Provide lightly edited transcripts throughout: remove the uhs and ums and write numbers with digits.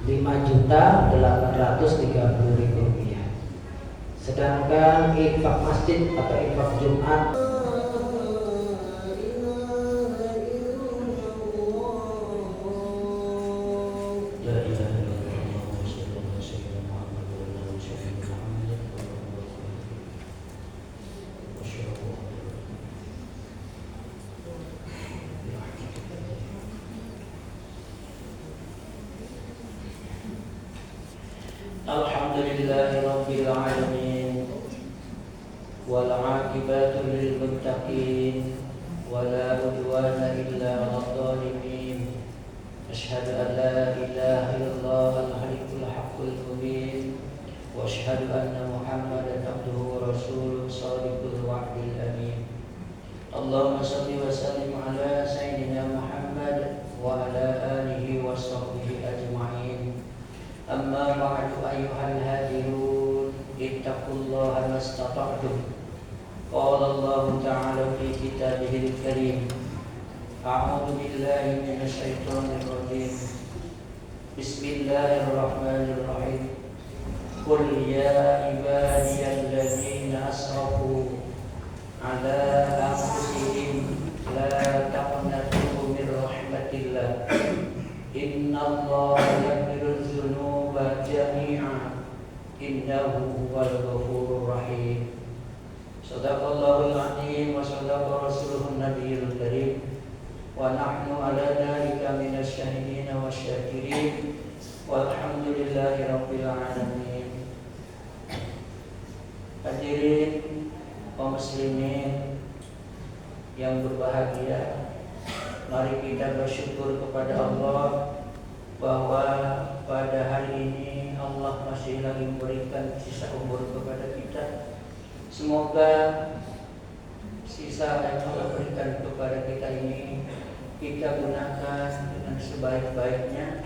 Rp5.830.000. Sedangkan infak masjid atau infak Jumat Alhamdulillahi alamin wal 'aqibatu lil muttaqin wala udwana illa 'alal zalimin. Asyhadu an la ilaha illallah al-haqqul haqqul mubin wa asyhadu anna Muhammadan abduhu wa rasuluhu shadiqul wa'dil amin. Allahumma shalli wa sallim ala sayyidina Muhammad wa ala alihi wa sahbihi ajma'in. Amma ba'du ayyuhal hadirun ittaqullaha mastata'tum. Qala Allah ta'ala fi kitabihil karim. A'udzu billahi minasy syaithanir rajim. Bismillahirrahmanirrahim. Qul ya ibadiyalladzina asrafu ala anfusihim la taqnatu min rahmatillah. Innallaha yaghfiru dzunuba jami'a innahu huwal ghafurur rahim. Shadaqallahul 'azim wa shadaqa rasuluhun nabiyul karim wa nahnu 'ala dzalika minasy syahidin wasyakirin walhamdulillahi rabbil alamin. Hadirin kaum muslimin yang berbahagia, mari kita bersyukur kepada Allah bahwa pada hari ini Allah masih lagi memberikan sisa umur kepada kita. Semoga sisa yang Allah berikan kepada kita ini kita gunakan dengan sebaik-baiknya.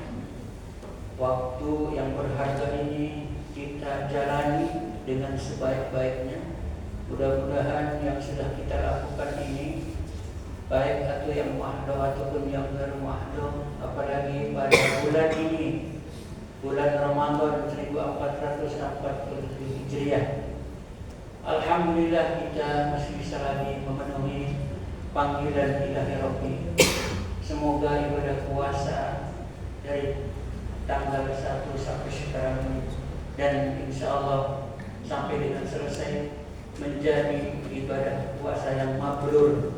Waktu yang berharga ini kita jalani dengan sebaik-baiknya. Mudah-mudahan yang sudah kita lakukan ini, baik atau yang mahdoh ataupun yang bermahdoh, apalagi pada bulan ini, bulan Ramadan 1440 Hijriah, alhamdulillah kita masih bisa lagi memenuhi panggilan Ilahi Rabbi. Semoga ibadah puasa dari tanggal 1 sampai sekarang ini dan insya Allah sampai dengan selesai menjadi ibadah puasa yang mabrur,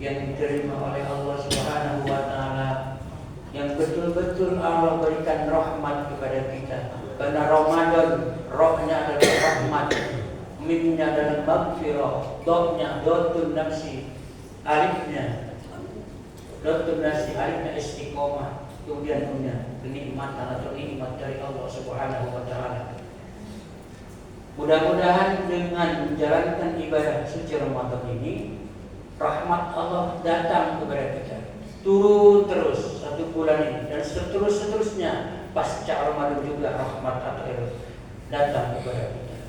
yang diterima oleh Allah Subhanahu wa taala, yang betul-betul Allah berikan rahmat kepada kita. Karena Ramadan rohnya adalah rahmat, mimnya adalah maghfirah, dotnya dotun nafsi, alifnya dotun nafsi, alifnya istiqomah, kemudian kenikmatan atau nikmat dari Allah Subhanahu wa taala. Mudah-mudahan dengan menjalankan ibadah suci Ramadan ini, rahmat Allah datang kepada kita, turun terus satu bulan ini dan seterusnya. Pasca Ramadan juga rahmat atau datang kepada kita.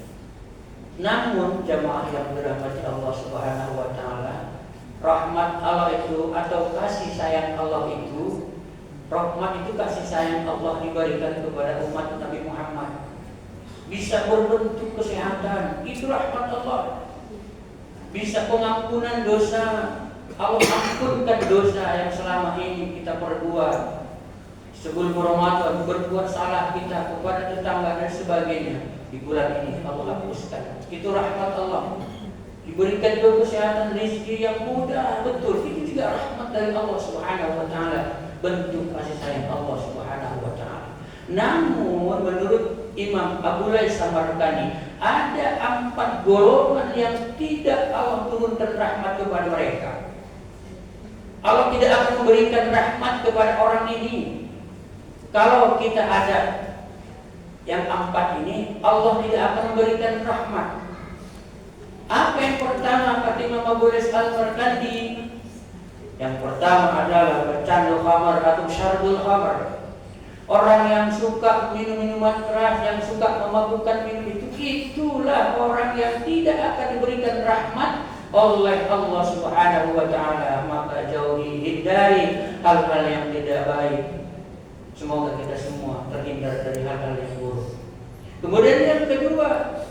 Namun jamaah yang dirahmati Allah Subhanahu wa taala, rahmat Allah itu atau kasih sayang Allah itu, rahmat itu kasih sayang Allah diberikan kepada umat Nabi Muhammad. Bisa berbentuk kesehatan, itu rahmat Allah. Bisa pengampunan dosa, Allah ampunkan dosa yang selama ini kita perbuat. Sebelum Ramadan berbuat salah kita kepada tetangga dan sebagainya, di bulan ini Allah hapuskan. Itu rahmat Allah. Diberikan juga kesehatan, rezeki yang mudah, betul. Itu juga rahmat dari Allah Subhanahu wa taala, bentuk kasih sayang Allah Subhanahu wa taala. Namun menurut Imam Abu Lais Samarkandi, ada 4 golongan yang tidak Allah turunkan rahmat kepada mereka. Allah tidak akan memberikan rahmat kepada orang ini. Kalau kita ada yang 4 ini, Allah tidak akan memberikan rahmat. Apa yang pertama kata Imam Abu Lais Al-Markandi? Yang pertama adalah pecandu khamar atau syarbul khamar. Orang yang suka minum minuman keras, yang suka memabukkan minum itu, itulah orang yang tidak akan diberikan rahmat oleh Allah Subhanahu wa taala. Maka jauhi, hindari hal-hal yang tidak baik. Semoga kita semua terhindar dari hal-hal yang buruk. Kemudian yang kedua,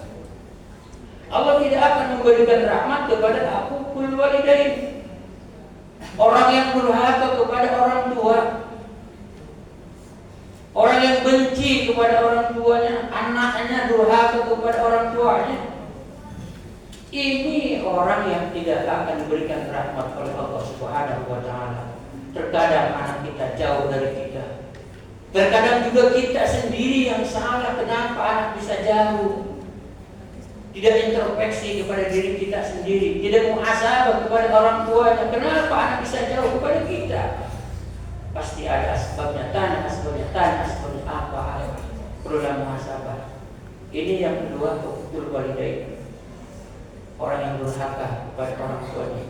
Allah tidak akan memberikan rahmat kepada aqul walidain, orang yang durhaka kepada orang tua, orang yang benci kepada orang tuanya, anaknya durhaka kepada orang tuanya. Ini orang yang tidak akan diberikan rahmat oleh Allah Subhanahu wa taala. Terkadang anak kita jauh dari kita. Terkadang juga kita sendiri yang salah, kenapa anak bisa jauh. Tidak introspeksi kepada diri kita sendiri, tidak muhasabah kepada orang tuanya, kenapa anak bisa jauh kepada kita. Pasti ada asbabnya, tanya asbabnya apa. Perlulah muhasabah. Ini yang kedua, uqul walidain, orang yang durhaka kepada orang tuanya.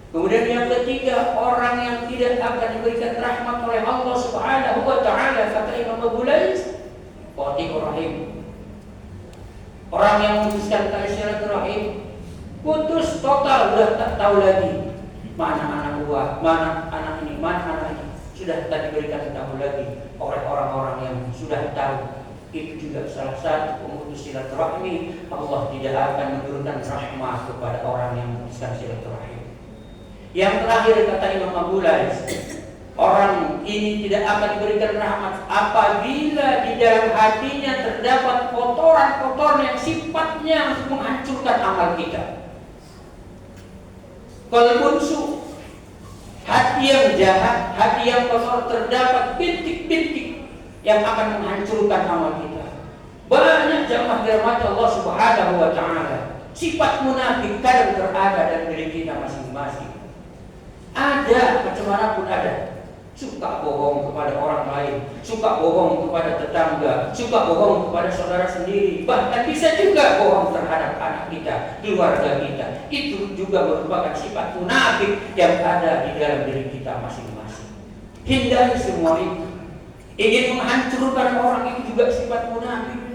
Kemudian yang ketiga, orang yang tidak akan diberikan rahmat oleh Allah Subhanahu wa taala, kata Imam Abu Lais, qati'ur rahim. Orang yang memutuskan tali silaturahim, putus total, sudah tak tahu lagi mana anak buah, mana anak ini. Sudah tak diberikan tahu lagi oleh orang-orang yang sudah tahu. Itu juga salah satu pemutus silaturahmi. Allah tidak akan menurunkan rahmat kepada orang yang memutuskan silaturahim. Yang terakhir kata Imam Abu Lais, orang ini tidak akan diberikan rahmat apabila di dalam hatinya terdapat kotoran-kotoran yang sifatnya untuk menghancurkan amal kita. Qalbun su, hati yang jahat, hati yang kotor, terdapat bintik-bintik yang akan menghancurkan amal kita. Banyak jamaah dirahmati Allah Subhanahu wa taala. Sifat munafik kadang berada dalam diri kita masing-masing. Ada, macam mana pun ada. Suka bohong kepada orang lain, suka bohong kepada tetangga, suka bohong kepada saudara sendiri, bahkan bisa juga bohong terhadap anak kita, keluarga kita. Itu juga merupakan sifat munafik yang ada di dalam diri kita masing-masing. Hindari semua itu. Ingin menghancurkan orang itu juga sifat munafik.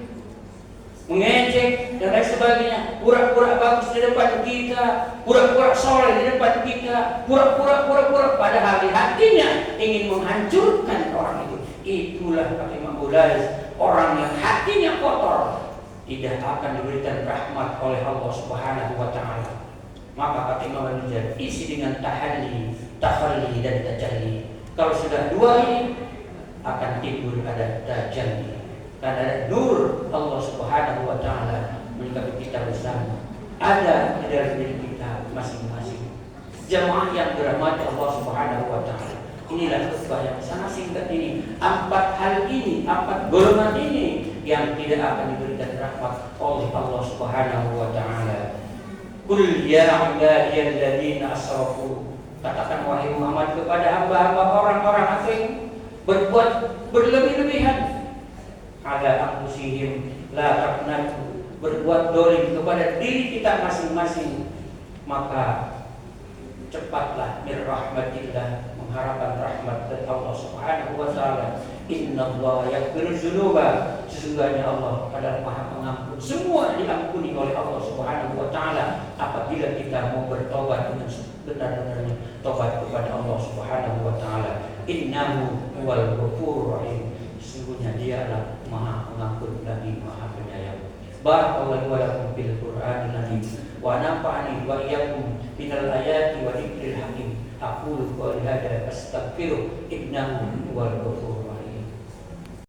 Mengejek dan lain sebagainya, pura-pura bagus di depan kita, pura-pura soleh di depan kita, pura-pura padahal di hatinya ingin menghancurkan orang itu. Itulah kata Imam Abu Lais, orang yang hatinya kotor tidak akan diberikan rahmat oleh Allah Subhanahu wa taala. Maka kata Imam Al-Jari, isi dengan tahalli, tahalli dan tajalli. Kalau sudah dua ini akan timbul ada tajalli. Karena nur Allah Subhanahu wa taala menyikapi kita bersama, ada di dalam diri kita masing-masing. Jamaah yang dirahmati Allah Subhanahu wa taala. Inilah khutbah yang sangat singkat ini. 4 hal ini, 4 golongan ini yang tidak akan diberikan rahmat oleh Allah Subhanahu wa taala. Qul ya ibadiyalladzina asrafu, katakan wahai Muhammad kepada hamba-hamba orang-orang asing berbuat berlebih-lebihan, ala anfusihim la taqnatu, berbuat dolim kepada diri kita masing-masing, maka cepatlah mir rahmatillah, mengharapkan rahmat dari Allah Subhanahu wa taala. Innallaha yaghfiru dzunuba, sesungguhnya Allah adalah Maha Pengampun. Semua diampuni oleh Allah Subhanahu wa taala apabila kita mau bertobat dengan benar-benarnya tobat kepada Allah Subhanahu wa taala. Innahu huwal ghafurur rahim, sesungguhnya Dialah Maha Pengampun lagi Maha Penyayang. Barakallahu wa lakum bil Qur'anil azim wa nafa'ani wa iyyakum minal ayati wa dzikril hakim. Aqulu qawli hadza astaghfiru innahu huwal ghafurur rahim.